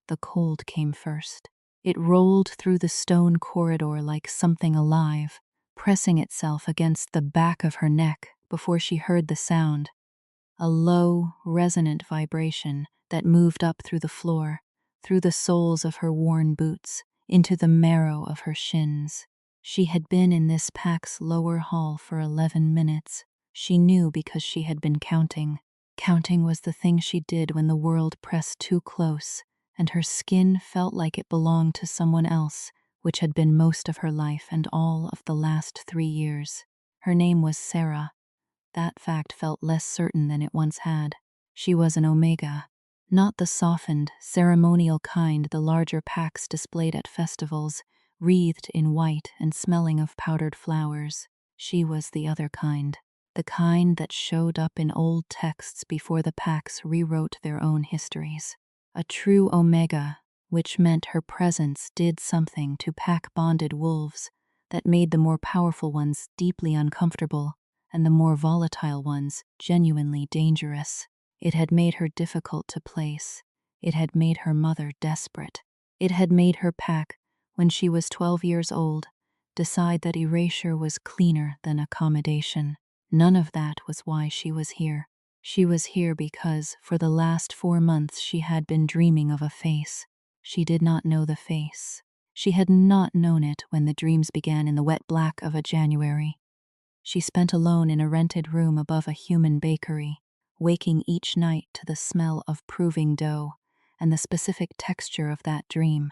the cold came first. It rolled through the stone corridor like something alive, pressing itself against the back of her neck before she heard the sound. A low, resonant vibration that moved up through the floor, through the soles of her worn boots, into the marrow of her shins. She had been in this pack's lower hall for 11 minutes. She knew because she had been counting. Counting was the thing she did when the world pressed too close, and her skin felt like it belonged to someone else, which had been most of her life and all of the last 3 years. Her name was Sarah. That fact felt less certain than it once had. She was an Omega, not the softened, ceremonial kind the larger packs displayed at festivals, wreathed in white and smelling of powdered flowers. She was the other kind, the kind that showed up in old texts before the packs rewrote their own histories. A true Omega, which meant her presence did something to pack-bonded wolves that made the more powerful ones deeply uncomfortable and the more volatile ones genuinely dangerous. It had made her difficult to place. It had made her mother desperate. It had made her pack, when she was 12 years old, decide that erasure was cleaner than accommodation. None of that was why she was here. She was here because, for the last 4 months, she had been dreaming of a face. She did not know the face. She had not known it when the dreams began in the wet black of a January. She spent alone in a rented room above a human bakery, waking each night to the smell of proving dough and the specific texture of that dream.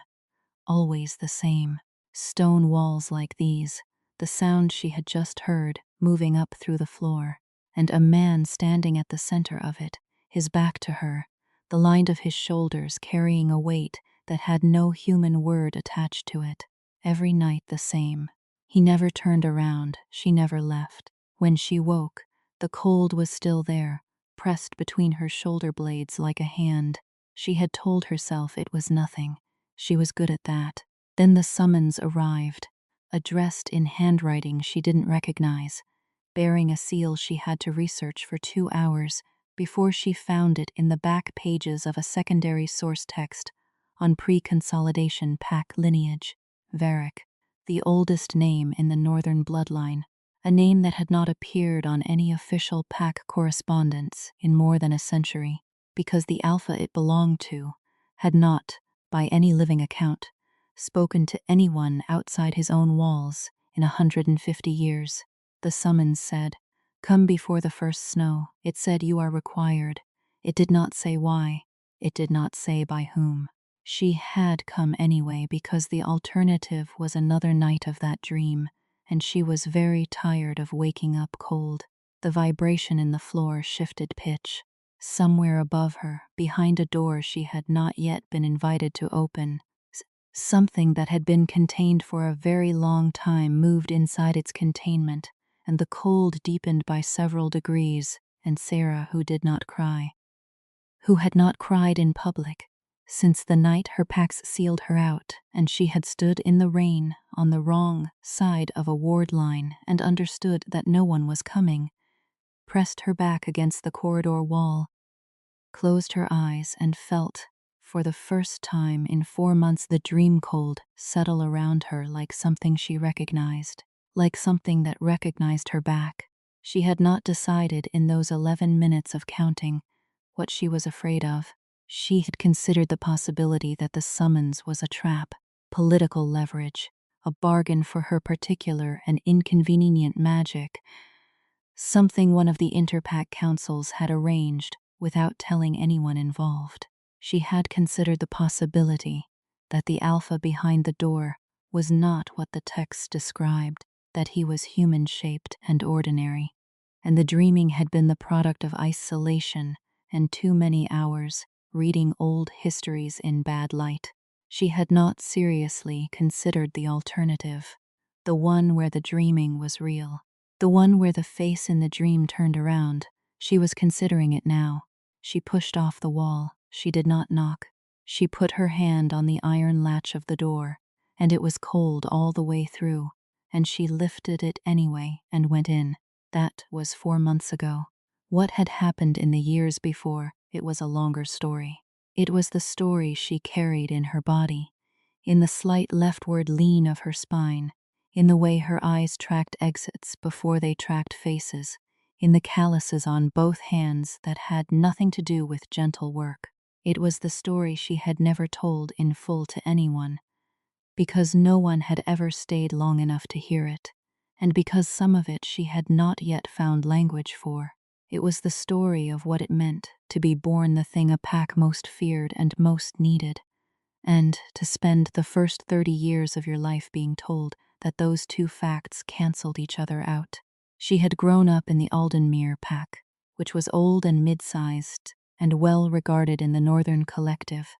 Always the same. Stone walls like these, the sound she had just heard moving up through the floor, and a man standing at the center of it, his back to her, the line of his shoulders carrying a weight that had no human word attached to it. Every night the same. He never turned around, she never left. When she woke, the cold was still there, pressed between her shoulder blades like a hand. She had told herself it was nothing. She was good at that. Then the summons arrived, addressed in handwriting she didn't recognize, bearing a seal she had to research for 2 hours before she found it in the back pages of a secondary source text on pre-consolidation pack lineage. Varric, the oldest name in the northern bloodline, a name that had not appeared on any official pack correspondence in more than a century, because the alpha it belonged to had not, by any living account, spoken to anyone outside his own walls in 150 years. The summons said, "Come before the first snow." It said, "You are required." It did not say why. It did not say by whom. She had come anyway because the alternative was another night of that dream, and she was very tired of waking up cold. The vibration in the floor shifted pitch. Somewhere above her, behind a door she had not yet been invited to open, something that had been contained for a very long time moved inside its containment, and the cold deepened by several degrees, and Sarah, who did not cry, who had not cried in public since the night her packs sealed her out, and she had stood in the rain on the wrong side of a ward line and understood that no one was coming, pressed her back against the corridor wall, closed her eyes and felt, for the first time in 4 months, the dream cold settle around her like something she recognized, like something that recognized her back. She had not decided in those 11 minutes of counting what she was afraid of. She had considered the possibility that the summons was a trap, political leverage, a bargain for her particular and inconvenient magic, something one of the Interpack councils had arranged without telling anyone involved. She had considered the possibility that the alpha behind the door was not what the text described, that he was human-shaped and ordinary, and the dreaming had been the product of isolation and too many hours reading old histories in bad light. She had not seriously considered the alternative, the one where the dreaming was real, the one where the face in the dream turned around. She was considering it now. She pushed off the wall. She did not knock. She put her hand on the iron latch of the door, and it was cold all the way through, and she lifted it anyway and went in. That was 4 months ago. What had happened in the years before? It was a longer story. It was the story she carried in her body, in the slight leftward lean of her spine, in the way her eyes tracked exits before they tracked faces, in the calluses on both hands that had nothing to do with gentle work. It was the story she had never told in full to anyone, because no one had ever stayed long enough to hear it, and because some of it she had not yet found language for. It was the story of what it meant to be born the thing a pack most feared and most needed, and to spend the first 30 years of your life being told that those two facts canceled each other out. She had grown up in the Aldenmere pack, which was old and mid-sized and well regarded in the Northern Collective,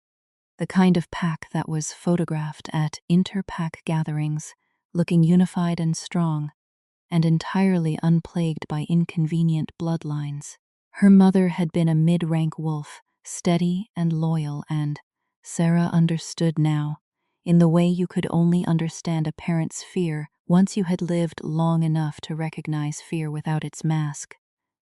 the kind of pack that was photographed at inter-pack gatherings, looking unified and strong, and entirely unplagued by inconvenient bloodlines. Her mother had been a mid-rank wolf, steady and loyal, and Sarah understood now, in the way you could only understand a parent's fear once you had lived long enough to recognize fear without its mask,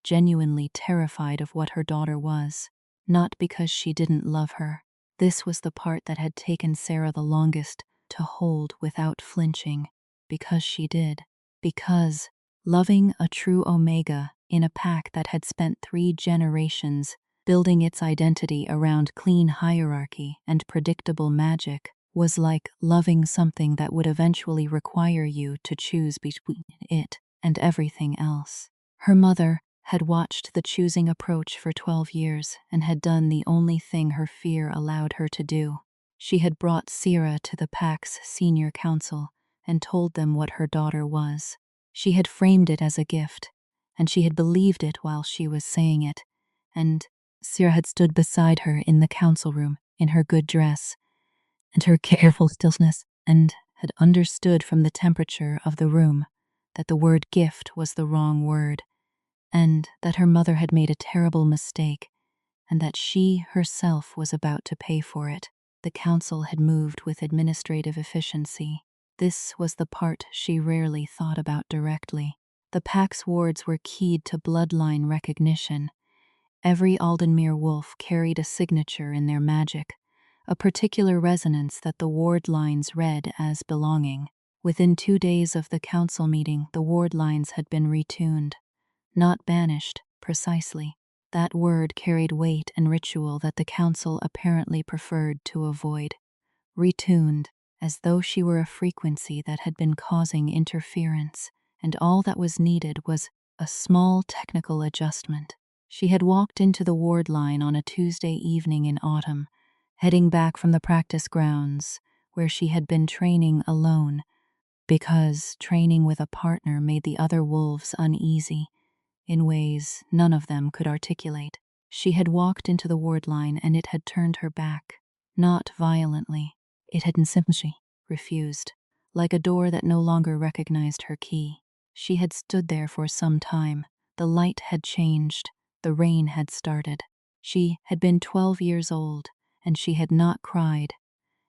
genuinely terrified of what her daughter was, not because she didn't love her. This was the part that had taken Sarah the longest to hold without flinching, because she did. Because loving a true Omega in a pack that had spent 3 generations building its identity around clean hierarchy and predictable magic was like loving something that would eventually require you to choose between it and everything else. Her mother had watched the choosing approach for 12 years and had done the only thing her fear allowed her to do. She had brought Sira to the pack's senior council and told them what her daughter was. She had framed it as a gift, and she had believed it while she was saying it, and Sira had stood beside her in the council room in her good dress and her careful stillness, and had understood from the temperature of the room that the word gift was the wrong word, and that her mother had made a terrible mistake, and that she herself was about to pay for it. The council had moved with administrative efficiency. This was the part she rarely thought about directly. The pack's wards were keyed to bloodline recognition. Every Aldenmere wolf carried a signature in their magic, a particular resonance that the ward lines read as belonging. Within 2 days of the council meeting, the ward lines had been retuned. Not banished, precisely. That word carried weight and ritual that the council apparently preferred to avoid. Retuned, as though she were a frequency that had been causing interference, and all that was needed was a small technical adjustment. She had walked into the ward line on a Tuesday evening in autumn, heading back from the practice grounds, where she had been training alone, because training with a partner made the other wolves uneasy, in ways none of them could articulate. She had walked into the ward line and it had turned her back, not violently. It had simply refused, like a door that no longer recognized her key. She had stood there for some time. The light had changed. The rain had started. She had been 12 years old, and she had not cried,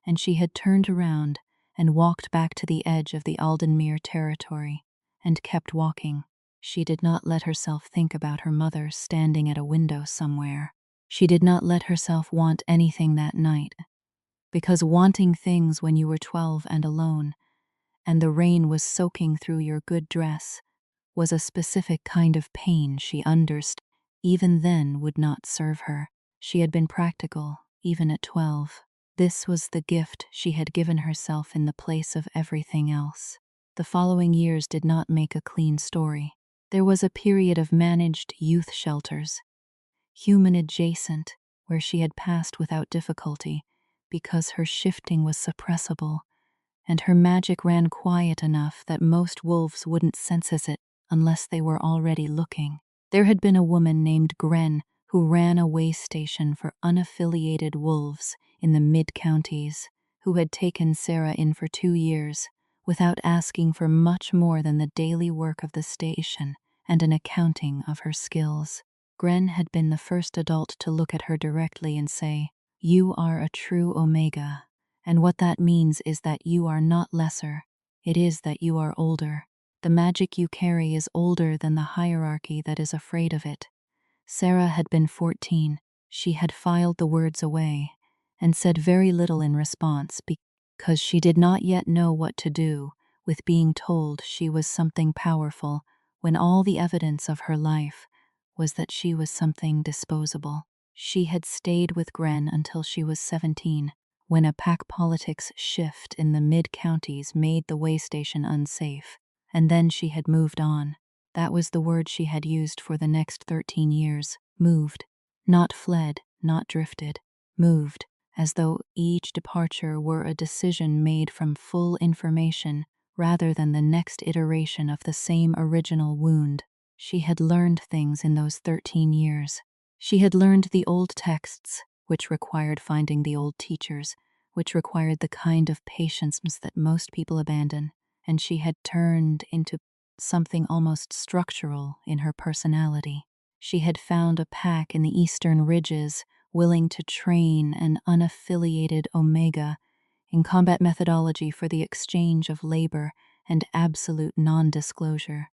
and she had turned around and walked back to the edge of the Aldenmere territory, and kept walking. She did not let herself think about her mother standing at a window somewhere. She did not let herself want anything that night, because wanting things when you were 12 and alone, and the rain was soaking through your good dress, was a specific kind of pain she understood. Even then would not serve her. She had been practical, even at 12. This was the gift she had given herself in the place of everything else. The following years did not make a clean story. There was a period of managed youth shelters, human adjacent, where she had passed without difficulty because her shifting was suppressible, and her magic ran quiet enough that most wolves wouldn't sense it unless they were already looking. There had been a woman named Gren who ran a way station for unaffiliated wolves in the mid-counties, who had taken Sarah in for 2 years without asking for much more than the daily work of the station and an accounting of her skills. Gren had been the first adult to look at her directly and say, "You are a true Omega, and what that means is that you are not lesser, it is that you are older. The magic you carry is older than the hierarchy that is afraid of it." Sarah had been 14. She had filed the words away and said very little in response because she did not yet know what to do with being told she was something powerful when all the evidence of her life was that she was something disposable. She had stayed with Gren until she was 17, when a pack politics shift in the mid-counties made the way station unsafe, and then she had moved on. That was the word she had used for the next 13 years. Moved. Not fled, not drifted. Moved, as though each departure were a decision made from full information rather than the next iteration of the same original wound. She had learned things in those 13 years. She had learned the old texts, which required finding the old teachers, which required the kind of patience that most people abandon, and she had turned into something almost structural in her personality. She had found a pack in the eastern ridges willing to train an unaffiliated Omega in combat methodology for the exchange of labor and absolute non-disclosure.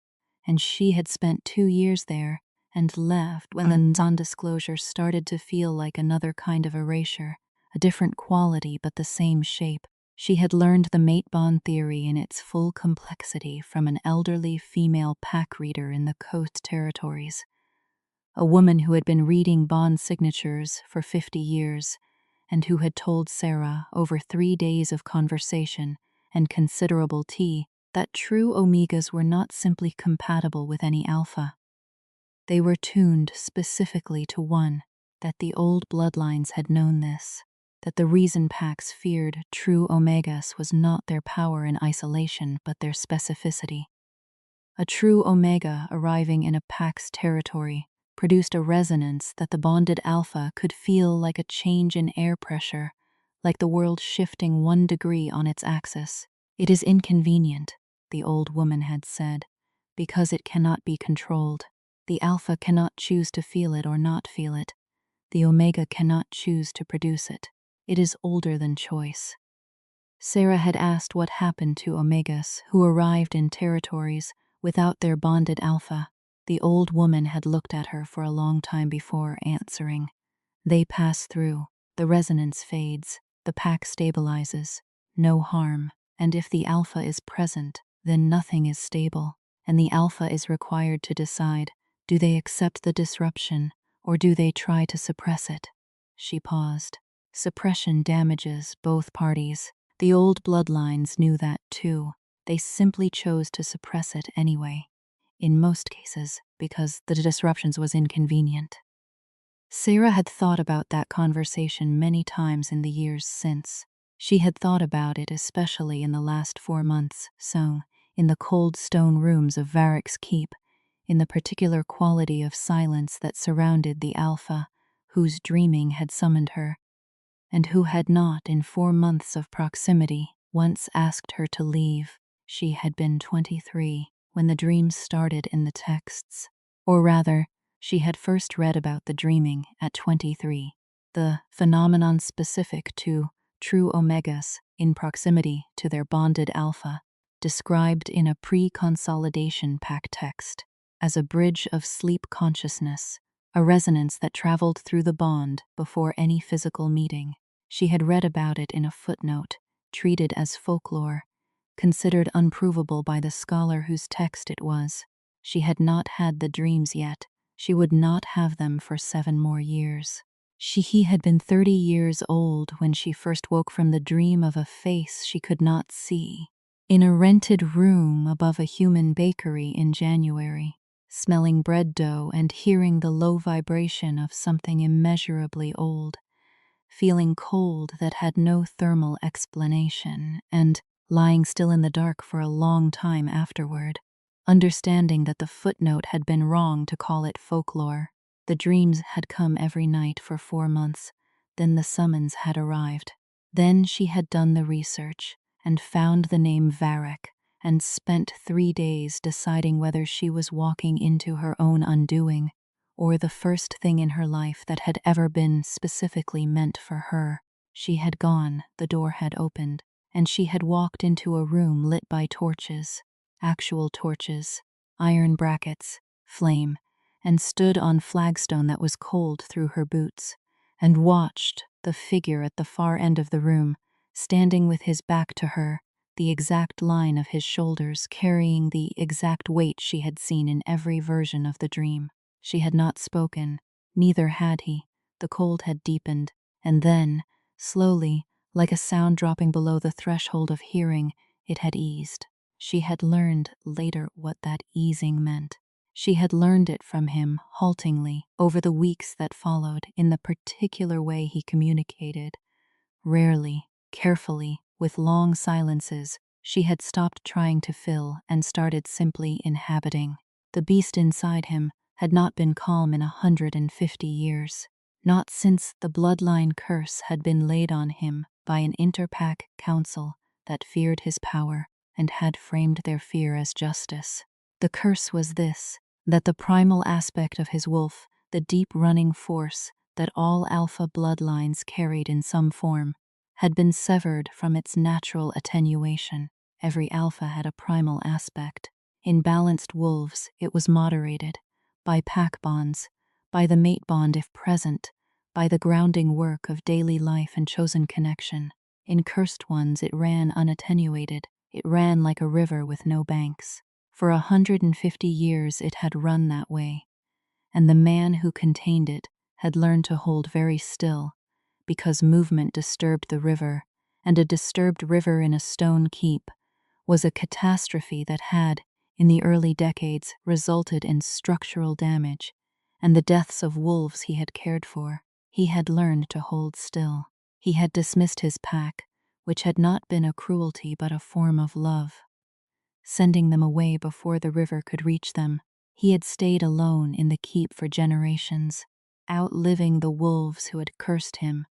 And she had spent 2 years there and left when the non-disclosure started to feel like another kind of erasure, a different quality but the same shape. She had learned the mate bond theory in its full complexity from an elderly female pack reader in the Coast Territories, a woman who had been reading bond signatures for 50 years and who had told Sarah over 3 days of conversation and considerable tea that true Omegas were not simply compatible with any alpha. They were tuned specifically to one, that the old bloodlines had known this, that the reason packs feared true Omegas was not their power in isolation but their specificity. A true Omega arriving in a pack's territory produced a resonance that the bonded alpha could feel like a change in air pressure, like the world shifting 1 degree on its axis. It is inconvenient, the old woman had said, because it cannot be controlled. The alpha cannot choose to feel it or not feel it. The Omega cannot choose to produce it. It is older than choice. Sarah had asked what happened to Omegas who arrived in territories without their bonded alpha. The old woman had looked at her for a long time before answering. They pass through, the resonance fades, the pack stabilizes, no harm, and if the alpha is present, then nothing is stable, and the alpha is required to decide, do they accept the disruption, or do they try to suppress it? She paused. Suppression damages both parties. The old bloodlines knew that too. They simply chose to suppress it anyway, in most cases because the disruptions was inconvenient. Sarah had thought about that conversation many times in the years since. She had thought about it especially in the last 4 months, so, in the cold stone rooms of Varick's Keep, in the particular quality of silence that surrounded the alpha, whose dreaming had summoned her, and who had not, in 4 months of proximity, once asked her to leave. She had been 23 when the dreams started in the texts. Or rather, she had first read about the dreaming at 23, the phenomenon specific to true Omegas in proximity to their bonded alpha, described in a pre-consolidation pack text as a bridge of sleep consciousness, a resonance that traveled through the bond before any physical meeting. She had read about it in a footnote, treated as folklore, considered unprovable by the scholar whose text it was. She had not had the dreams yet. She would not have them for 7 more years. He had been 30 years old when she first woke from the dream of a face she could not see, in a rented room above a human bakery in January, smelling bread dough and hearing the low vibration of something immeasurably old, feeling cold that had no thermal explanation, and lying still in the dark for a long time afterward, understanding that the footnote had been wrong to call it folklore. The dreams had come every night for 4 months, then the summons had arrived. Then she had done the research and found the name Varick and spent 3 days deciding whether she was walking into her own undoing or the first thing in her life that had ever been specifically meant for her. She had gone, the door had opened, and she had walked into a room lit by torches, actual torches, iron brackets, flame, and stood on flagstone that was cold through her boots, and watched the figure at the far end of the room, standing with his back to her, the exact line of his shoulders carrying the exact weight she had seen in every version of the dream. She had not spoken, neither had he. The cold had deepened, and then, slowly, like a sound dropping below the threshold of hearing, it had eased. She had learned later what that easing meant. She had learned it from him, haltingly, over the weeks that followed, in the particular way he communicated. Rarely, carefully, with long silences, she had stopped trying to fill and started simply inhabiting. The beast inside him had not been calm in 150 years. Not since the bloodline curse had been laid on him by an interpack council that feared his power and had framed their fear as justice. The curse was this, that the primal aspect of his wolf, the deep-running force that all alpha bloodlines carried in some form, had been severed from its natural attenuation. Every alpha had a primal aspect. In balanced wolves, it was moderated by pack bonds, by the mate bond if present, by the grounding work of daily life and chosen connection. In cursed ones, it ran unattenuated. It ran like a river with no banks. For 150 years it had run that way, and the man who contained it had learned to hold very still, because movement disturbed the river, and a disturbed river in a stone keep was a catastrophe that had, in the early decades, resulted in structural damage and the deaths of wolves he had cared for. He had learned to hold still. He had dismissed his pack, which had not been a cruelty but a form of love, sending them away before the river could reach them. He had stayed alone in the keep for generations, outliving the wolves who had cursed him,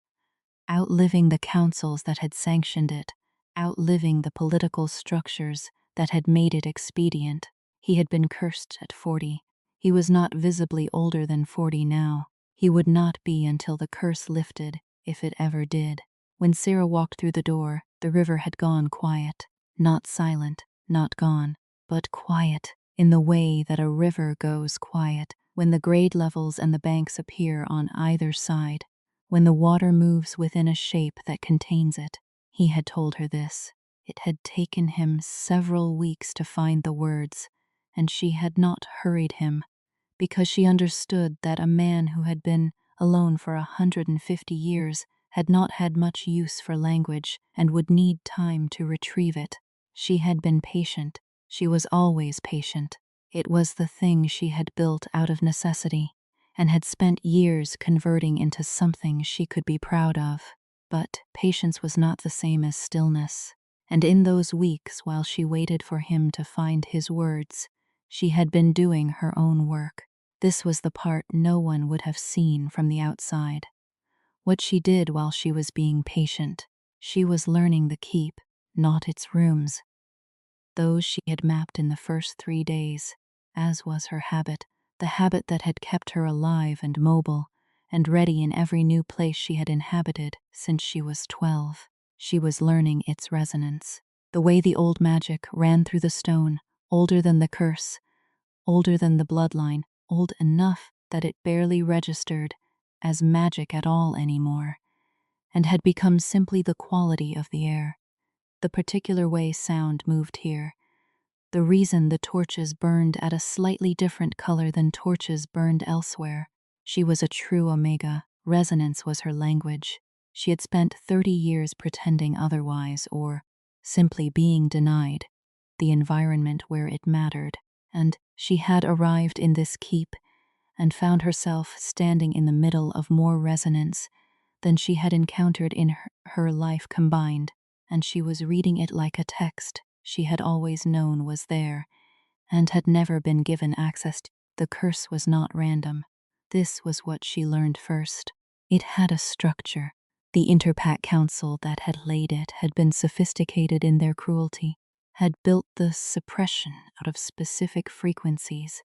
outliving the councils that had sanctioned it, outliving the political structures that had made it expedient. He had been cursed at 40. He was not visibly older than 40 now. He would not be until the curse lifted, if it ever did. When Sarah walked through the door, the river had gone quiet. Not silent, not gone, but quiet, in the way that a river goes quiet when the grade levels and the banks appear on either side, when the water moves within a shape that contains it. He had told her this. It had taken him several weeks to find the words, and she had not hurried him, because she understood that a man who had been alone for 150 years had not had much use for language and would need time to retrieve it. She had been patient. She was always patient. It was the thing she had built out of necessity and had spent years converting into something she could be proud of. But patience was not the same as stillness, and in those weeks while she waited for him to find his words, she had been doing her own work. This was the part no one would have seen from the outside. What she did while she was being patient, she was learning the keep, not its rooms. Those she had mapped in the first 3 days, as was her habit, the habit that had kept her alive and mobile, and ready in every new place she had inhabited since she was 12. She was learning its resonance, the way the old magic ran through the stone, older than the curse, older than the bloodline, old enough that it barely registered as magic at all anymore, and had become simply the quality of the air, the particular way sound moved here, the reason the torches burned at a slightly different color than torches burned elsewhere. She was a true Omega. Resonance was her language. She had spent 30 years pretending otherwise, or simply being denied the environment where it mattered, and she had arrived in this keep and found herself standing in the middle of more resonance than she had encountered in her life combined, and she was reading it like a text she had always known was there and had never been given access to. The curse was not random. This was what she learned first. It had a structure. The Interpack Council that had laid it had been sophisticated in their cruelty, had built the suppression out of specific frequencies,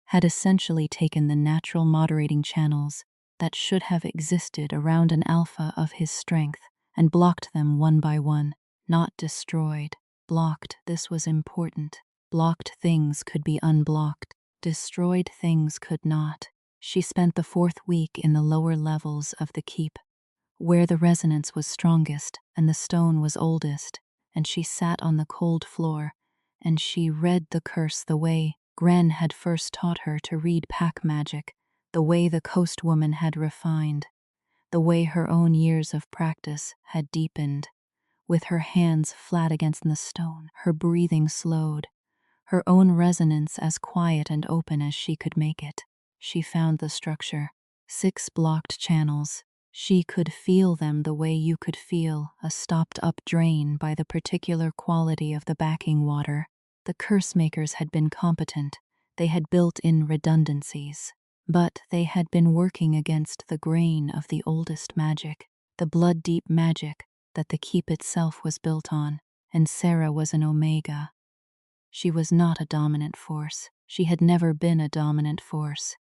had essentially taken the natural moderating channels that should have existed around an alpha of his strength and blocked them one by one, not destroyed. Blocked, this was important. Blocked things could be unblocked. Destroyed things could not. She spent the 4th week in the lower levels of the keep, where the resonance was strongest and the stone was oldest, and she sat on the cold floor, and she read the curse the way Gren had first taught her to read pack magic, the way the coast woman had refined, the way her own years of practice had deepened. With her hands flat against the stone, her breathing slowed, her own resonance as quiet and open as she could make it. She found the structure. 6 blocked channels. She could feel them the way you could feel a stopped-up drain by the particular quality of the backing water. The curse makers had been competent. They had built in redundancies. But they had been working against the grain of the oldest magic, the blood-deep magic that the keep itself was built on, and Sarah was an omega. She was not a dominant force. She had never been a dominant force.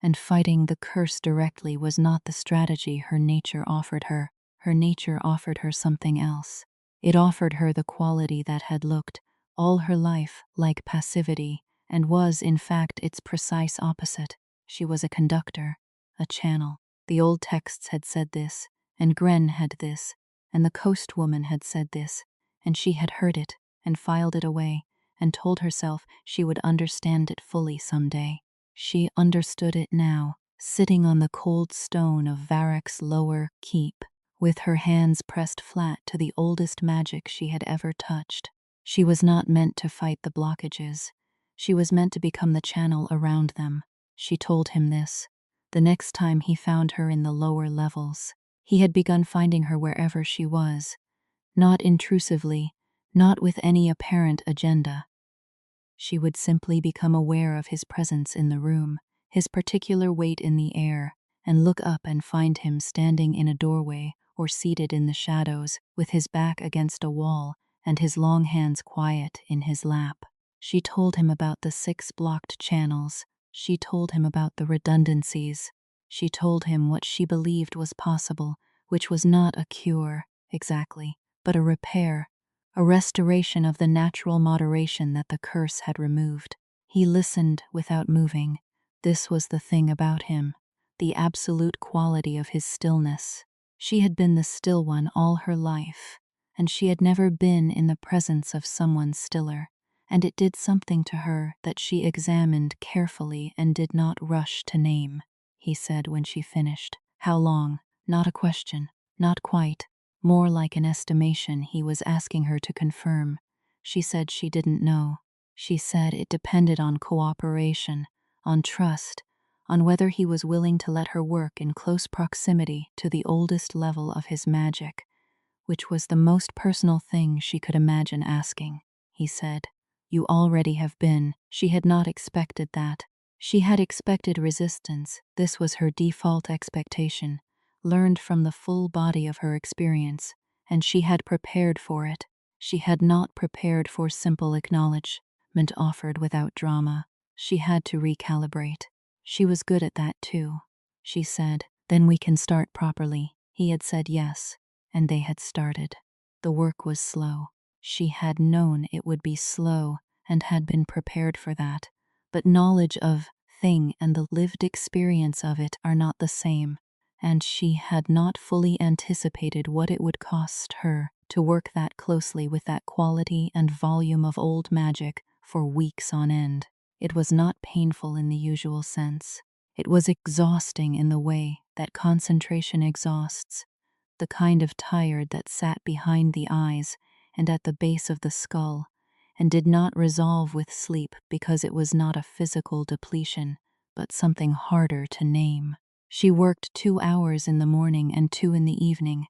And fighting the curse directly was not the strategy her nature offered her. Her nature offered her something else. It offered her the quality that had looked, all her life, like passivity, and was, in fact, its precise opposite. She was a conductor, a channel. The old texts had said this, and Gren had this, and the coast woman had said this, and she had heard it, and filed it away, and told herself she would understand it fully someday. She understood it now, sitting on the cold stone of Varroc's lower keep, with her hands pressed flat to the oldest magic she had ever touched. She was not meant to fight the blockages. She was meant to become the channel around them. She told him this. The next time he found her in the lower levels, he had begun finding her wherever she was, not intrusively, not with any apparent agenda. She would simply become aware of his presence in the room, his particular weight in the air, and look up and find him standing in a doorway or seated in the shadows with his back against a wall and his long hands quiet in his lap. She told him about the 6 blocked channels. She told him about the redundancies. She told him what she believed was possible, which was not a cure, exactly, but a repair, a restoration of the natural moderation that the curse had removed. He listened without moving. This was the thing about him, the absolute quality of his stillness. She had been the still one all her life, and she had never been in the presence of someone stiller, and it did something to her that she examined carefully and did not rush to name. He said when she finished, "How long?" Not a question, not quite. More like an estimation he was asking her to confirm. She said she didn't know. She said it depended on cooperation, on trust, on whether he was willing to let her work in close proximity to the oldest level of his magic, which was the most personal thing she could imagine asking. He said, "You already have been." She had not expected that. She had expected resistance. This was her default expectation, learned from the full body of her experience, and she had prepared for it. She had not prepared for simple acknowledgment offered without drama. She had to recalibrate. She was good at that too. She said, "Then we can start properly." He had said yes, and they had started. The work was slow. She had known it would be slow and had been prepared for that, but knowledge of thing and the lived experience of it are not the same, and she had not fully anticipated what it would cost her to work that closely with that quality and volume of old magic for weeks on end. It was not painful in the usual sense. It was exhausting in the way that concentration exhausts, the kind of tired that sat behind the eyes and at the base of the skull, and did not resolve with sleep because it was not a physical depletion, but something harder to name. She worked 2 hours in the morning and 2 in the evening,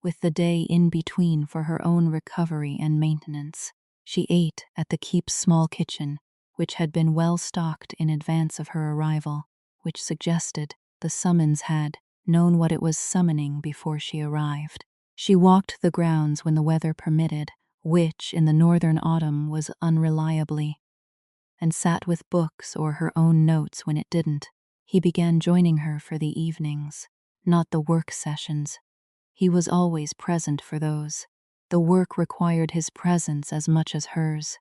with the day in between for her own recovery and maintenance. She ate at the keep's small kitchen, which had been well stocked in advance of her arrival, which suggested the summons had known what it was summoning before she arrived. She walked the grounds when the weather permitted, which in the northern autumn was unreliably, and sat with books or her own notes when it didn't. He began joining her for the evenings, not the work sessions. He was always present for those. The work required his presence as much as hers,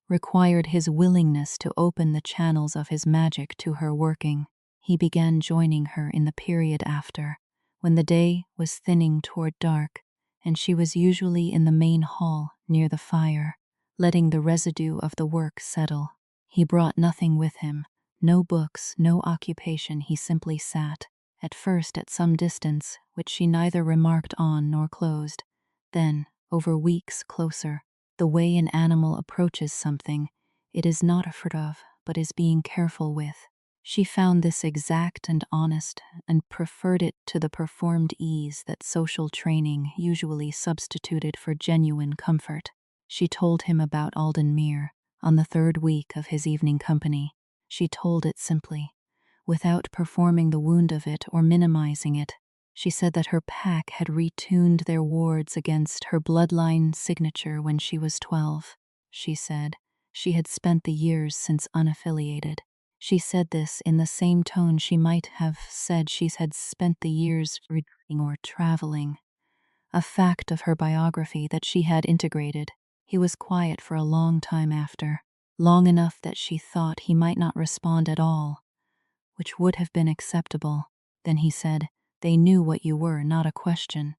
required his willingness to open the channels of his magic to her working. He began joining her in the period after, when the day was thinning toward dark, and she was usually in the main hall near the fire, letting the residue of the work settle. He brought nothing with him, no books, no occupation. He simply sat, at first at some distance, which she neither remarked on nor closed, then, over weeks, closer, the way an animal approaches something it is not afraid of, but is being careful with. She found this exact and honest, and preferred it to the performed ease that social training usually substituted for genuine comfort. She told him about Alden Mere, on the third week of his evening company. She told it simply, without performing the wound of it or minimizing it. She said that her pack had retuned their wards against her bloodline signature when she was 12. She said she had spent the years since unaffiliated. She said this in the same tone she might have said she had spent the years reading or traveling, a fact of her biography that she had integrated. He was quiet for a long time after, long enough that she thought he might not respond at all, which would have been acceptable. Then he said, "They knew what you were, not a question."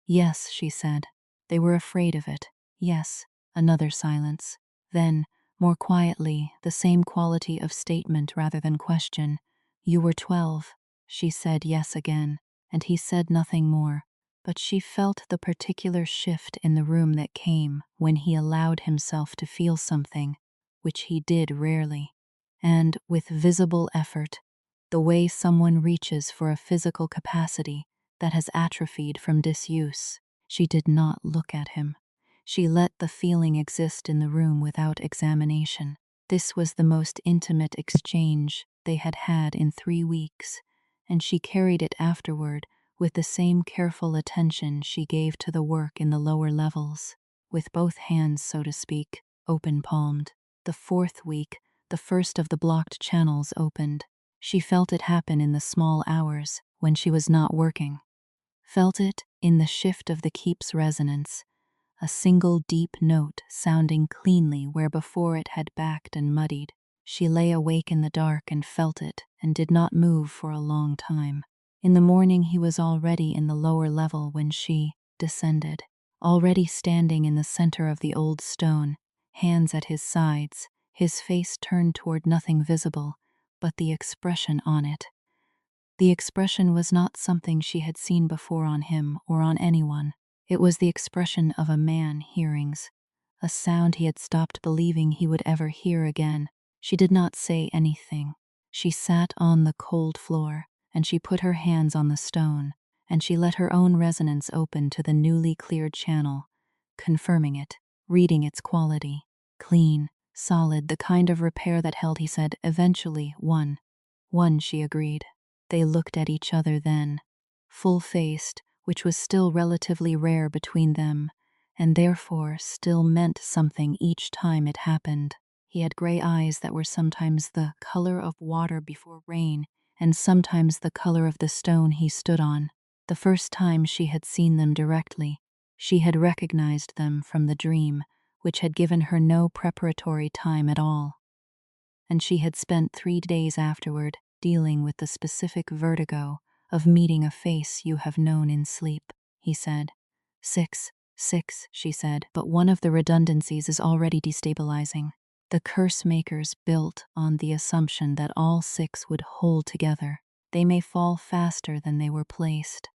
"Yes," she said. "They were afraid of it." "Yes." Another silence. Then, more quietly, the same quality of statement rather than question. "You were 12." She said yes again, and he said nothing more, but she felt the particular shift in the room that came when he allowed himself to feel something, which he did rarely, and, with visible effort, the way someone reaches for a physical capacity that has atrophied from disuse. She did not look at him. She let the feeling exist in the room without examination. This was the most intimate exchange they had had in 3 weeks, and she carried it afterward with the same careful attention she gave to the work in the lower levels, with both hands, so to speak, open-palmed. The 4th week, the first of the blocked channels opened. She felt it happen in the small hours when she was not working. Felt it in the shift of the keep's resonance, a single deep note sounding cleanly where before it had backed and muddied. She lay awake in the dark and felt it, and did not move for a long time. In the morning he was already in the lower level when she descended, already standing in the center of the old stone, hands at his sides, his face turned toward nothing visible, but the expression on it. The expression was not something she had seen before on him or on anyone. It was the expression of a man hearings, a sound he had stopped believing he would ever hear again. She did not say anything. She sat on the cold floor, and she put her hands on the stone, and she let her own resonance open to the newly cleared channel, confirming it, reading its quality. Clean, solid, the kind of repair that held, he said. Eventually, one, she agreed. They looked at each other then, full-faced, which was still relatively rare between them, and therefore still meant something each time it happened. He had gray eyes that were sometimes the color of water before rain, and sometimes the color of the stone he stood on. The first time she had seen them directly, she had recognized them from the dream, which had given her no preparatory time at all. And she had spent 3 days afterward dealing with the specific vertigo of meeting a face you have known in sleep. He said, Six, she said, but one of the redundancies is already destabilizing. The curse makers built on the assumption that all 6 would hold together. They may fall faster than they were placed.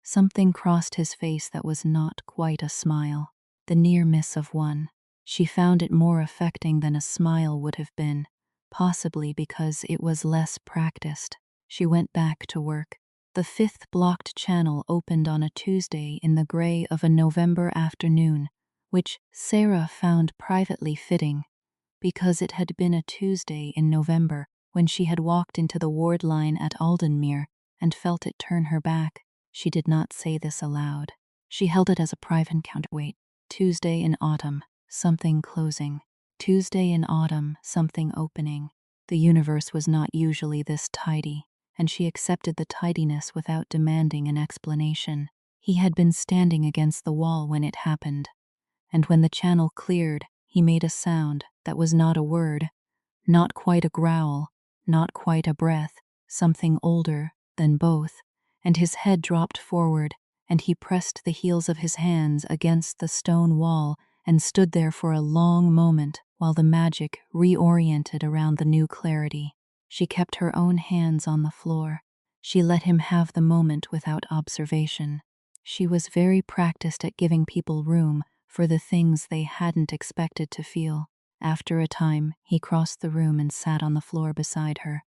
Something crossed his face that was not quite a smile, the near miss of one. She found it more affecting than a smile would have been, possibly because it was less practiced. She went back to work. The 5th blocked channel opened on a Tuesday in the gray of a November afternoon, which Sarah found privately fitting, because it had been a Tuesday in November when she had walked into the ward line at Aldenmere and felt it turn her back. She did not say this aloud. She held it as a private counterweight. Tuesday in autumn, something closing. Tuesday in autumn, something opening. The universe was not usually this tidy, and she accepted the tidiness without demanding an explanation. He had been standing against the wall when it happened, and when the channel cleared, he made a sound that was not a word, not quite a growl, not quite a breath, something older than both, and his head dropped forward, and he pressed the heels of his hands against the stone wall and stood there for a long moment while the magic reoriented around the new clarity. She kept her own hands on the floor. She let him have the moment without observation. She was very practiced at giving people room for the things they hadn't expected to feel. After a time, he crossed the room and sat on the floor beside her,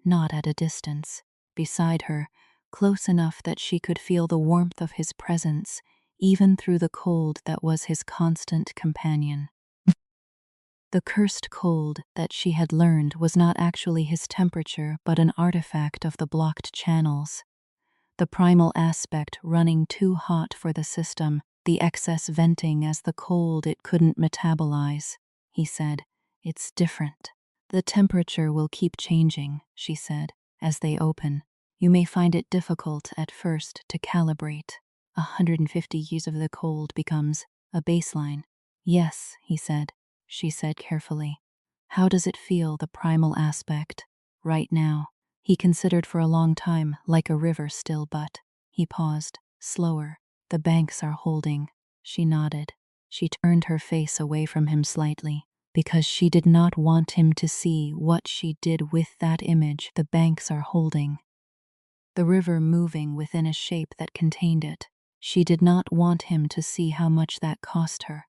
not at a distance. Beside her, close enough that she could feel the warmth of his presence, even through the cold that was his constant companion. The cursed cold that she had learned was not actually his temperature but an artifact of the blocked channels. The primal aspect running too hot for the system, the excess venting as the cold it couldn't metabolize. He said, "It's different. The temperature will keep changing," she said, "as they open. You may find it difficult at first to calibrate. 150 years of the cold becomes a baseline." "Yes," he said. She said carefully, "How does it feel, the primal aspect, right now?" He considered for a long time, like a river still, but he paused, slower. "The banks are holding." She nodded. She turned her face away from him slightly, because she did not want him to see what she did with that image. The banks are holding. The river moving within a shape that contained it. She did not want him to see how much that cost her.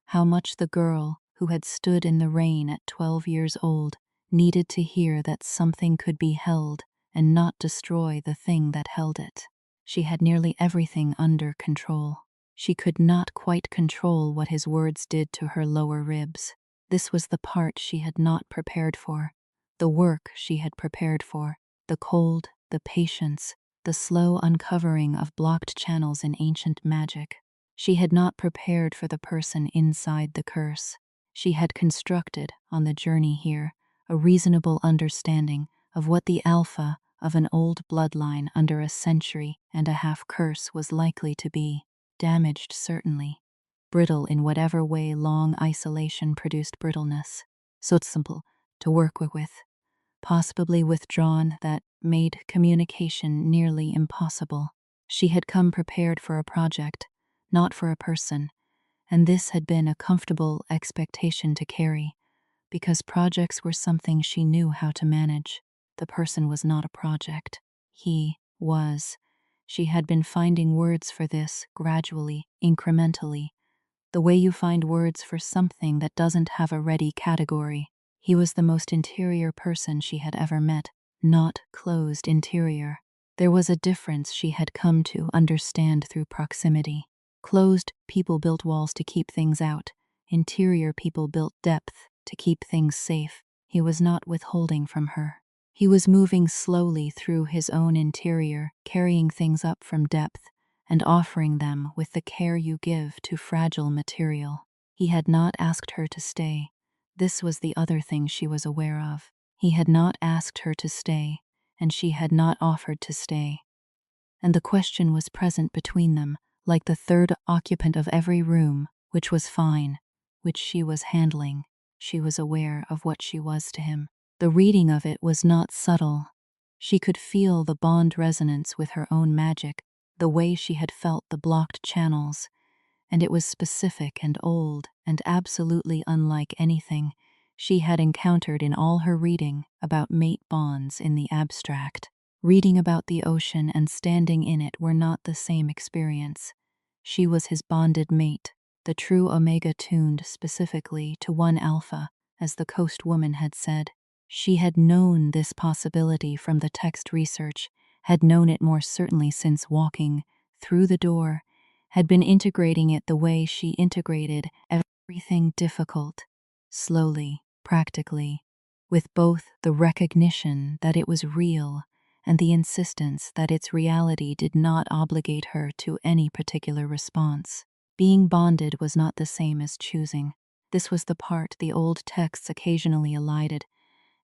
How much the girl, who had stood in the rain at 12 years old, needed to hear that something could be held and not destroy the thing that held it. She had nearly everything under control. She could not quite control what his words did to her lower ribs. This was the part she had not prepared for, the work she had prepared for, the cold, the patience, the slow uncovering of blocked channels in ancient magic. She had not prepared for the person inside the curse. She had constructed, on the journey here, a reasonable understanding of what the alpha of an old bloodline under a century and a half curse was likely to be. Damaged, certainly. Brittle in whatever way long isolation produced brittleness. So simple to work with. Possibly withdrawn, that made communication nearly impossible. She had come prepared for a project, not for a person, and this had been a comfortable expectation to carry, because projects were something she knew how to manage. The person was not a project. He was. She had been finding words for this, gradually, incrementally, the way you find words for something that doesn't have a ready category. He was the most interior person she had ever met, not closed interior. There was a difference she had come to understand through proximity. Closed people built walls to keep things out. Interior people built depth to keep things safe. He was not withholding from her. He was moving slowly through his own interior, carrying things up from depth and offering them with the care you give to fragile material. He had not asked her to stay. This was the other thing she was aware of. He had not asked her to stay, and she had not offered to stay. And the question was present between them, like the third occupant of every room, which was fine, which she was handling. She was aware of what she was to him. The reading of it was not subtle. She could feel the bond resonance with her own magic, the way she had felt the blocked channels, and it was specific and old and absolutely unlike anything she had encountered in all her reading about mate bonds in the abstract. Reading about the ocean and standing in it were not the same experience. She was his bonded mate, the true Omega tuned specifically to one alpha, as the Coast woman had said. She had known this possibility from the text research, had known it more certainly since walking through the door, had been integrating it the way she integrated everything difficult, slowly, practically, with both the recognition that it was real and the insistence that its reality did not obligate her to any particular response. Being bonded was not the same as choosing. This was the part the old texts occasionally elided,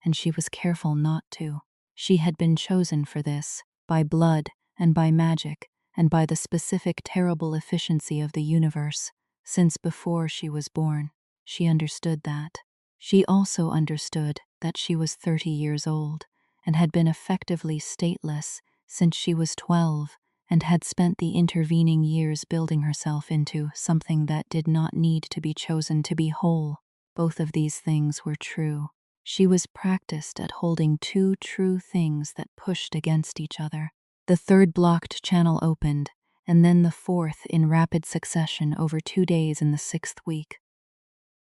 and she was careful not to. She had been chosen for this, by blood and by magic, and by the specific terrible efficiency of the universe, since before she was born. She understood that. She also understood that she was 30 years old, and had been effectively stateless since she was 12, and had spent the intervening years building herself into something that did not need to be chosen to be whole. Both of these things were true. She was practiced at holding two true things that pushed against each other. The third blocked channel opened, and then the fourth in rapid succession over 2 days in the 6th week.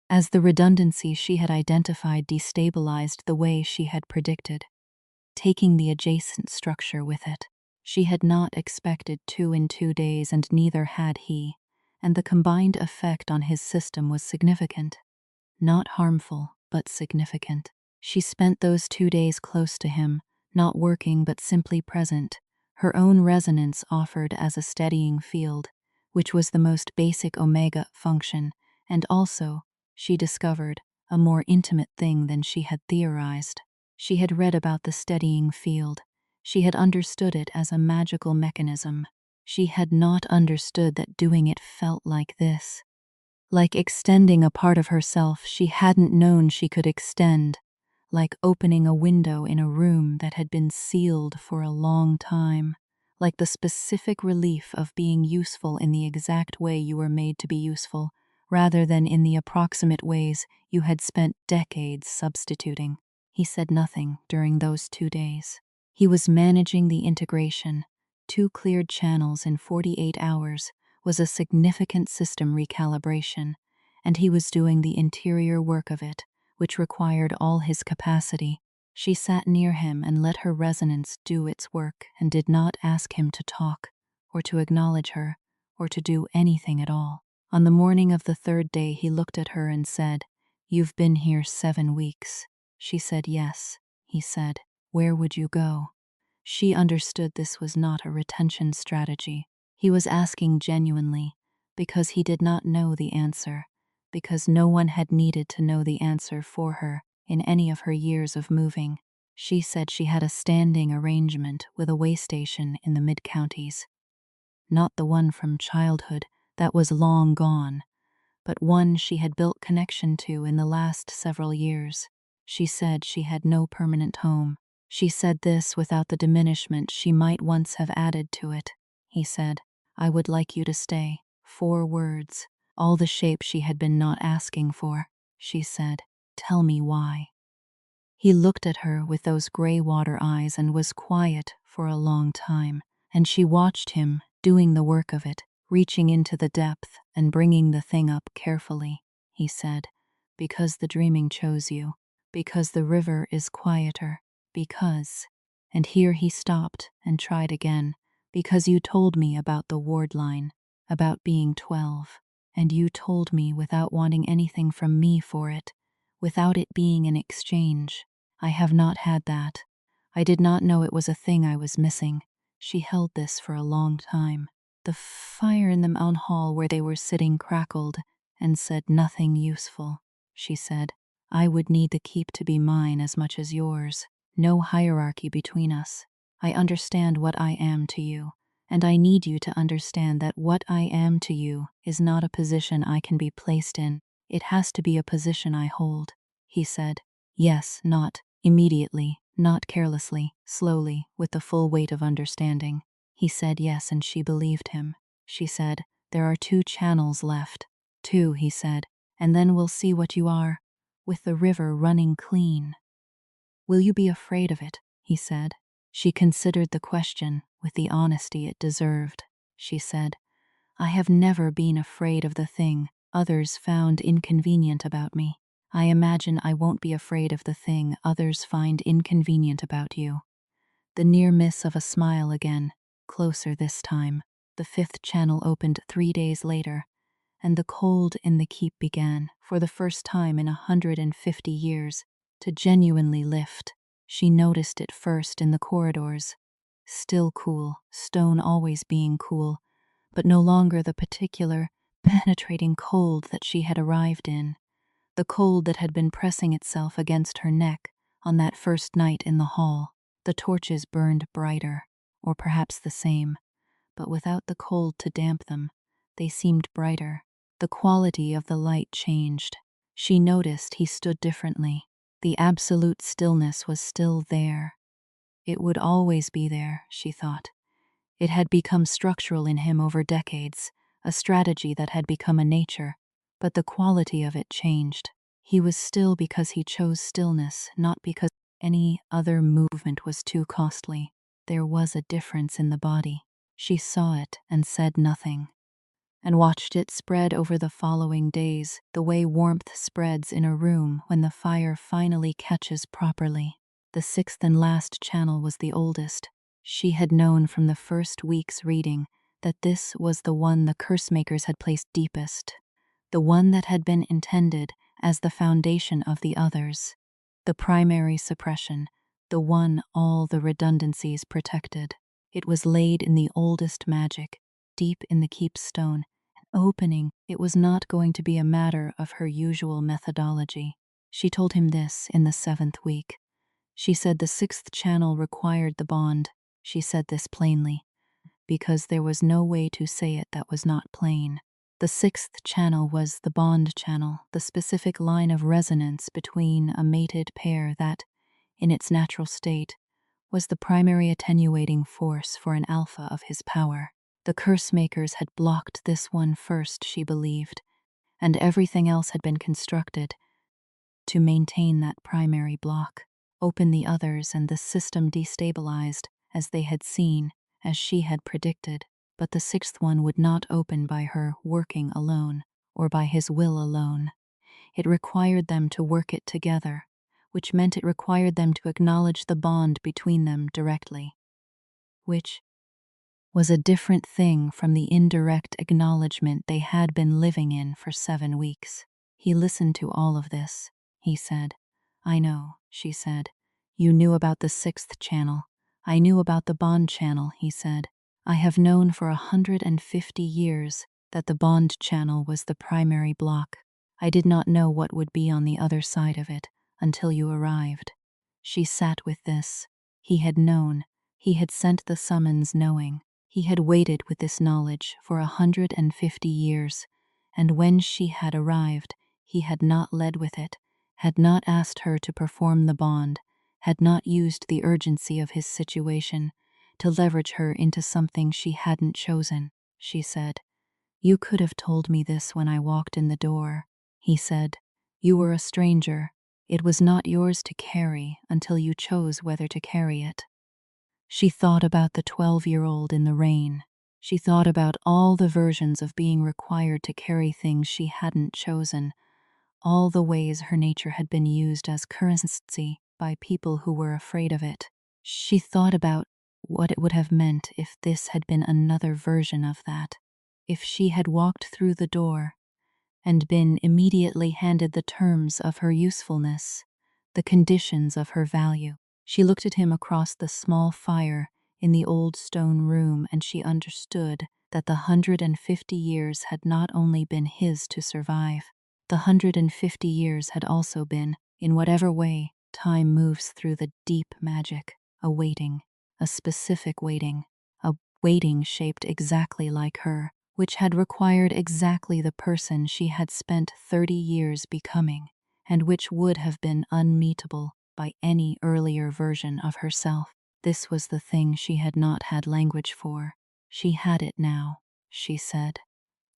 As the redundancy she had identified destabilized the way she had predicted, taking the adjacent structure with it. She had not expected 2 in 2 days, and neither had he, and the combined effect on his system was significant. Not harmful, but significant. She spent those 2 days close to him, not working but simply present, her own resonance offered as a steadying field, which was the most basic omega function, and also, she discovered, a more intimate thing than she had theorized. She had read about the steadying field. She had understood it as a magical mechanism. She had not understood that doing it felt like this. Like extending a part of herself she hadn't known she could extend. Like opening a window in a room that had been sealed for a long time. Like the specific relief of being useful in the exact way you were made to be useful, rather than in the approximate ways you had spent decades substituting. He said nothing during those 2 days. He was managing the integration. 2 cleared channels in 48 hours was a significant system recalibration, and he was doing the interior work of it, which required all his capacity. She sat near him and let her resonance do its work and did not ask him to talk, or to acknowledge her, or to do anything at all. On the morning of the 3rd day he looked at her and said, "You've been here 7 weeks." She said yes. He said, "Where would you go?" She understood this was not a retention strategy. He was asking genuinely, because he did not know the answer, because no one had needed to know the answer for her in any of her years of moving. She said she had a standing arrangement with a way station in the mid-counties. Not the one from childhood, that was long gone, but one she had built connection to in the last several years. She said she had no permanent home. She said this without the diminishment she might once have added to it. He said, "I would like you to stay." 4 words, all the shape she had been not asking for. She said, "Tell me why." He looked at her with those gray water eyes and was quiet for a long time, and she watched him doing the work of it, reaching into the depth and bringing the thing up carefully. He said, "Because the dreaming chose you, because the river is quieter, because," and here he stopped and tried again, "because you told me about the ward line, about being 12, and you told me without wanting anything from me for it, without it being an exchange. I have not had that. I did not know it was a thing I was missing." She held this for a long time. The fire in the town hall where they were sitting crackled and said nothing useful. She said, "I would need the keep to be mine as much as yours. No hierarchy between us. I understand what I am to you, and I need you to understand that what I am to you is not a position I can be placed in. It has to be a position I hold." He said, "Yes, not immediately, not carelessly, slowly, with the full weight of understanding." He said yes, and she believed him. She said, "There are 2 channels left." 2, he said, "and then we'll see what you are, with the river running clean." "Will you be afraid of it?" he said. She considered the question with the honesty it deserved. She said, "I have never been afraid of the thing others found inconvenient about me. I imagine I won't be afraid of the thing others find inconvenient about you." The near miss of a smile again, closer this time. The 5th channel opened 3 days later, and the cold in the keep began, for the first time in 150 years, to genuinely lift. She noticed it first in the corridors. Still cool, stone always being cool, but no longer the particular, penetrating cold that she had arrived in. The cold that had been pressing itself against her neck on that first night in the hall. The torches burned brighter, or perhaps the same, but without the cold to damp them, they seemed brighter. The quality of the light changed. She noticed he stood differently. The absolute stillness was still there. It would always be there, she thought. It had become structural in him over decades, a strategy that had become a nature, but the quality of it changed. He was still because he chose stillness, not because any other movement was too costly. There was a difference in the body. She saw it and said nothing, and watched it spread over the following days, the way warmth spreads in a room when the fire finally catches properly. The sixth and last channel was the oldest. She had known from the first week's reading that this was the one the curse makers had placed deepest, the one that had been intended as the foundation of the others, the primary suppression, the one all the redundancies protected. It was laid in the oldest magic, deep in the keep stone. Opening it was not going to be a matter of her usual methodology. She told him this in the 7th week. She said the 6th channel required the bond. She said this plainly, because there was no way to say it that was not plain. The 6th channel was the bond channel, the specific line of resonance between a mated pair that, in its natural state, was the primary attenuating force for an alpha of his power. The curse makers had blocked this one first, she believed, and everything else had been constructed to maintain that primary block, open the others, and the system destabilized, as they had seen, as she had predicted. But the 6th one would not open by her working alone, or by his will alone. It required them to work it together, which meant it required them to acknowledge the bond between them directly, which was a different thing from the indirect acknowledgement they had been living in for 7 weeks. He listened to all of this. He said, "I know," she said. "You knew about the 6th channel. I knew about the bond channel," he said. "I have known for 150 years that the bond channel was the primary block. I did not know what would be on the other side of it until you arrived." She sat with this. He had known. He had sent the summons knowing. He had waited with this knowledge for 150 years, and when she had arrived, he had not led with it, had not asked her to perform the bond, had not used the urgency of his situation to leverage her into something she hadn't chosen. She said, "You could have told me this when I walked in the door." He said, "You were a stranger. It was not yours to carry until you chose whether to carry it." She thought about the 12-year-old in the rain. She thought about all the versions of being required to carry things she hadn't chosen, all the ways her nature had been used as currency by people who were afraid of it. She thought about what it would have meant if this had been another version of that, if she had walked through the door and been immediately handed the terms of her usefulness, the conditions of her value. She looked at him across the small fire in the old stone room, and she understood that the 150 years had not only been his to survive. The 150 years had also been, in whatever way time moves through the deep magic, a waiting, a specific waiting, a waiting shaped exactly like her, which had required exactly the person she had spent 30 years becoming, and which would have been unmeetable by any earlier version of herself. This was the thing she had not had language for. She had it now, she said.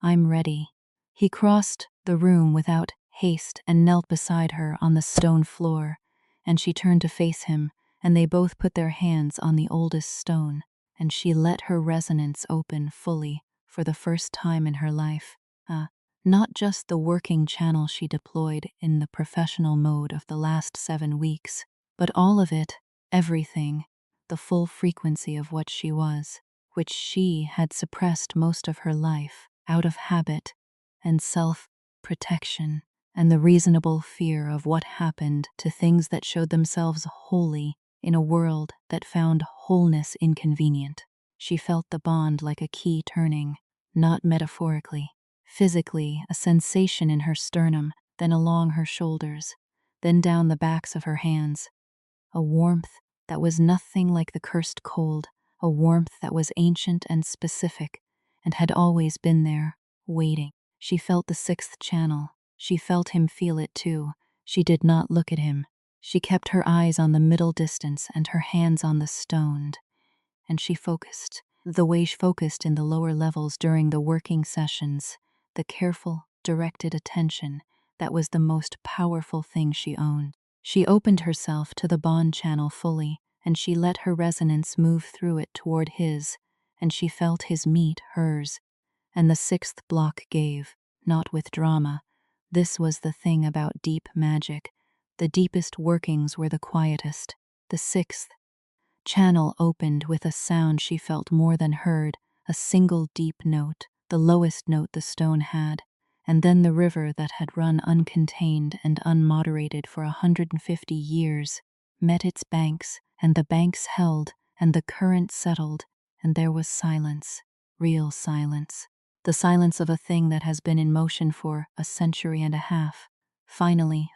"I'm ready." He crossed the room without haste and knelt beside her on the stone floor, and she turned to face him, and they both put their hands on the oldest stone, and she let her resonance open fully for the first time in her life. Not just the working channel she deployed in the professional mode of the last 7 weeks, but all of it, everything, the full frequency of what she was, which she had suppressed most of her life out of habit and self-protection and the reasonable fear of what happened to things that showed themselves holy in a world that found wholeness inconvenient. She felt the bond like a key turning, not metaphorically. Physically, a sensation in her sternum, then along her shoulders, then down the backs of her hands. A warmth that was nothing like the cursed cold, a warmth that was ancient and specific, and had always been there, waiting. She felt the 6th channel. She felt him feel it too. She did not look at him. She kept her eyes on the middle distance and her hands on the stone, and she focused, the way she focused in the lower levels during the working sessions, the careful, directed attention that was the most powerful thing she owned. She opened herself to the bond channel fully, and she let her resonance move through it toward his, and she felt his meet hers, and the sixth block gave, not with drama. This was the thing about deep magic. The deepest workings were the quietest. The sixth channel opened with a sound she felt more than heard, a single deep note, the lowest note the stone had, and then the river that had run uncontained and unmoderated for 150 years met its banks, and the banks held, and the current settled, and there was silence, real silence, the silence of a thing that has been in motion for a century and a half. Finally,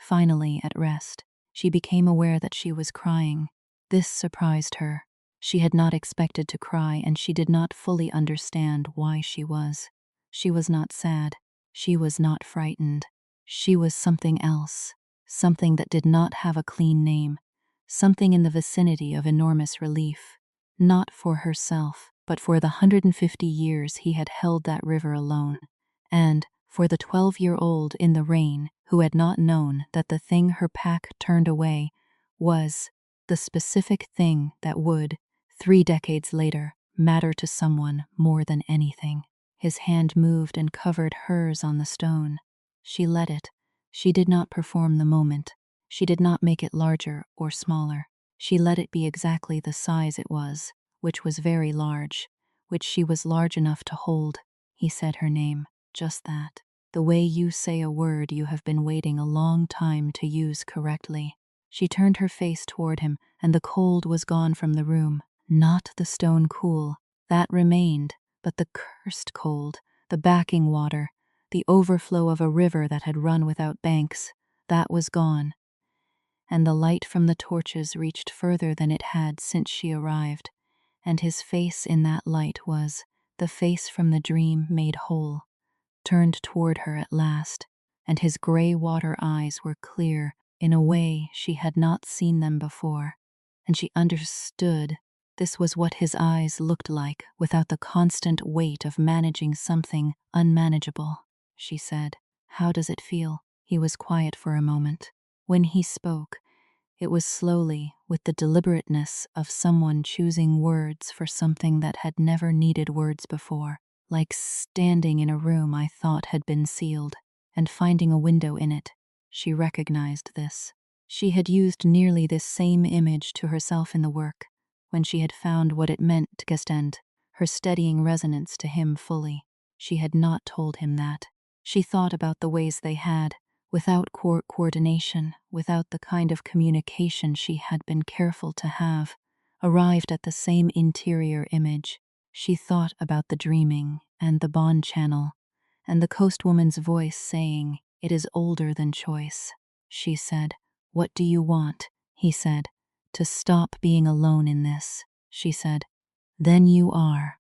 at rest, she became aware that she was crying. This surprised her. She had not expected to cry, and she did not fully understand why she was. She was not sad. She was not frightened. She was something else, something that did not have a clean name, something in the vicinity of enormous relief. Not for herself, but for the 150 years he had held that river alone, and for the 12-year-old in the rain who had not known that the thing her pack turned away was the specific thing that would, 3 decades later, matter to someone more than anything. His hand moved and covered hers on the stone. She let it. She did not perform the moment. She did not make it larger or smaller. She let it be exactly the size it was, which was very large, which she was large enough to hold. He said her name, just that. The way you say a word you have been waiting a long time to use correctly. She turned her face toward him, and the cold was gone from the room. Not the stone cool. That remained, but the cursed cold, the backing water, the overflow of a river that had run without banks, that was gone. And the light from the torches reached further than it had since she arrived, and his face in that light was the face from the dream made whole, turned toward her at last, and his gray water eyes were clear in a way she had not seen them before, and she understood this was what his eyes looked like without the constant weight of managing something unmanageable. She said, "How does it feel?" He was quiet for a moment. When he spoke, it was slowly, with the deliberateness of someone choosing words for something that had never needed words before, like standing in a room I thought had been sealed, and finding a window in it. She recognized this. She had used nearly this same image to herself in the work, when she had found what it meant to extend her steadying resonance to him fully. She had not told him that. She thought about the ways they had, without coordination, without the kind of communication she had been careful to have, arrived at the same interior image. She thought about the dreaming and the bond channel, and the coast woman's voice saying, "It is older than choice." She said, "What do you want?" He said, "To stop being alone in this." She said, "Then you are."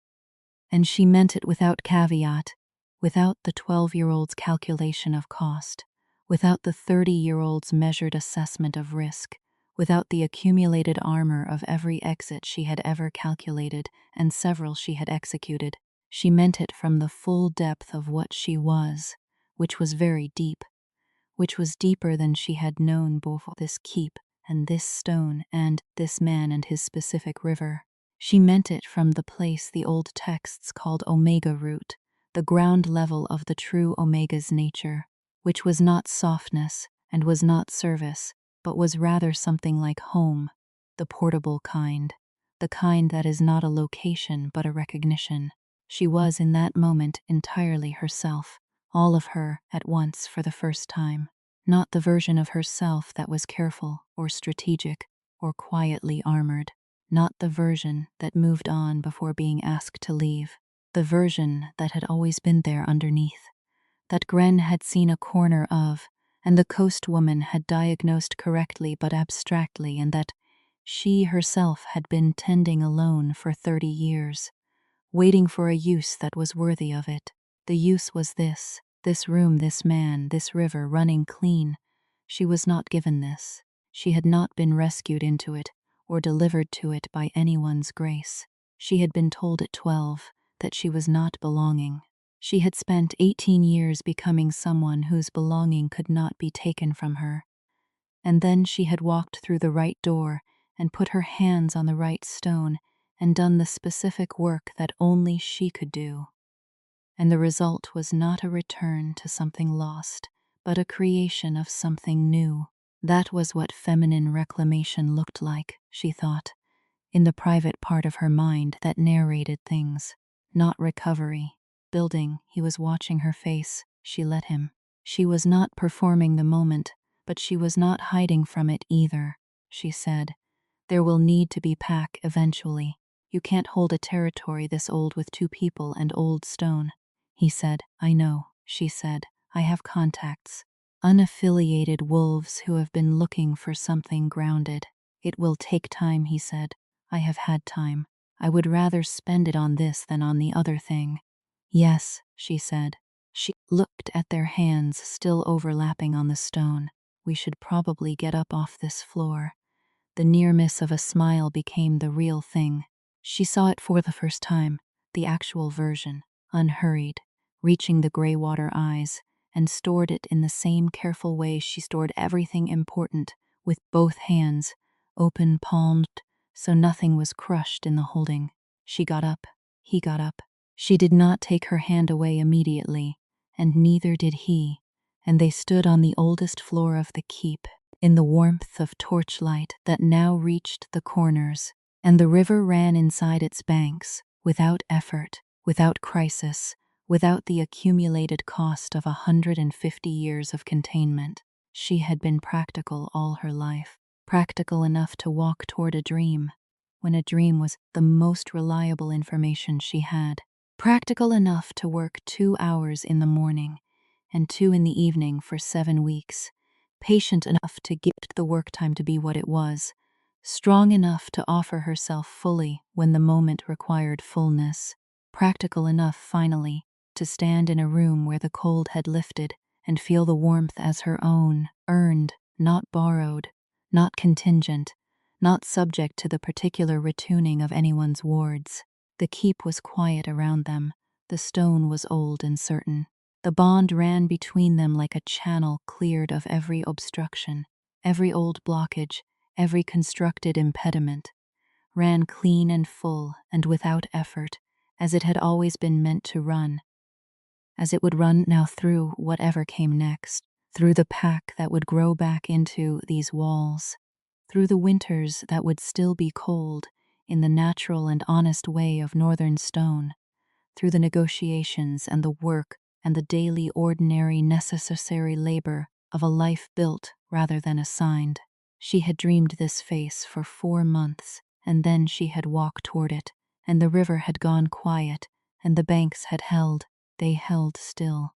And she meant it without caveat, without the 12-year-old's calculation of cost, without the 30-year-old's measured assessment of risk, without the accumulated armor of every exit she had ever calculated and several she had executed. She meant it from the full depth of what she was, which was very deep, which was deeper than she had known both this keep and this stone and this man and his specific river. She meant it from the place the old texts called Omega Root, the ground level of the true Omega's nature, which was not softness and was not service, but was rather something like home, the portable kind, the kind that is not a location but a recognition. She was in that moment entirely herself, all of her at once for the first time, not the version of herself that was careful or strategic or quietly armored, not the version that moved on before being asked to leave, the version that had always been there underneath, that Gren had seen a corner of, and the coast woman had diagnosed correctly but abstractly, and that she herself had been tending alone for 30 years, waiting for a use that was worthy of it. The use was this room, this man, this river running clean. She was not given this. She had not been rescued into it or delivered to it by anyone's grace. She had been told at 12 that she was not belonging. She had spent 18 years becoming someone whose belonging could not be taken from her. And then she had walked through the right door and put her hands on the right stone and done the specific work that only she could do. And the result was not a return to something lost, but a creation of something new. That was what feminine reclamation looked like, she thought, in the private part of her mind that narrated things. Not recovery. Building, he was watching her face. She let him. She was not performing the moment, but she was not hiding from it either. She said, "There will need to be pack eventually. You can't hold a territory this old with 2 people and old stone." He said, "I know," she said. "I have contacts. Unaffiliated wolves who have been looking for something grounded. It will take time," he said. "I have had time. I would rather spend it on this than on the other thing." "Yes," she said. She looked at their hands still overlapping on the stone. "We should probably get up off this floor." The near miss of a smile became the real thing. She saw it for the first time, the actual version, unhurried, reaching the gray water eyes, and stored it in the same careful way she stored everything important, with both hands, open palmed, so nothing was crushed in the holding. She got up. He got up. She did not take her hand away immediately, and neither did he, and they stood on the oldest floor of the keep, in the warmth of torchlight that now reached the corners, and the river ran inside its banks, without effort, without crisis, without the accumulated cost of 150 years of containment. She had been practical all her life, practical enough to walk toward a dream, when a dream was the most reliable information she had, practical enough to work 2 hours in the morning and 2 in the evening for 7 weeks, patient enough to get the work time to be what it was, strong enough to offer herself fully when the moment required fullness, practical enough, finally, to stand in a room where the cold had lifted and feel the warmth as her own, earned, not borrowed, not contingent, not subject to the particular retuning of anyone's wards. The keep was quiet around them. The stone was old and certain. The bond ran between them like a channel cleared of every obstruction, every old blockage, every constructed impediment, ran clean and full and without effort, as it had always been meant to run, as it would run now through whatever came next, through the pack that would grow back into these walls, through the winters that would still be cold in the natural and honest way of northern stone, through the negotiations and the work and the daily ordinary necessary labor of a life built rather than assigned. She had dreamed this face for 4 months, and then she had walked toward it, and the river had gone quiet, and the banks had held. They held still.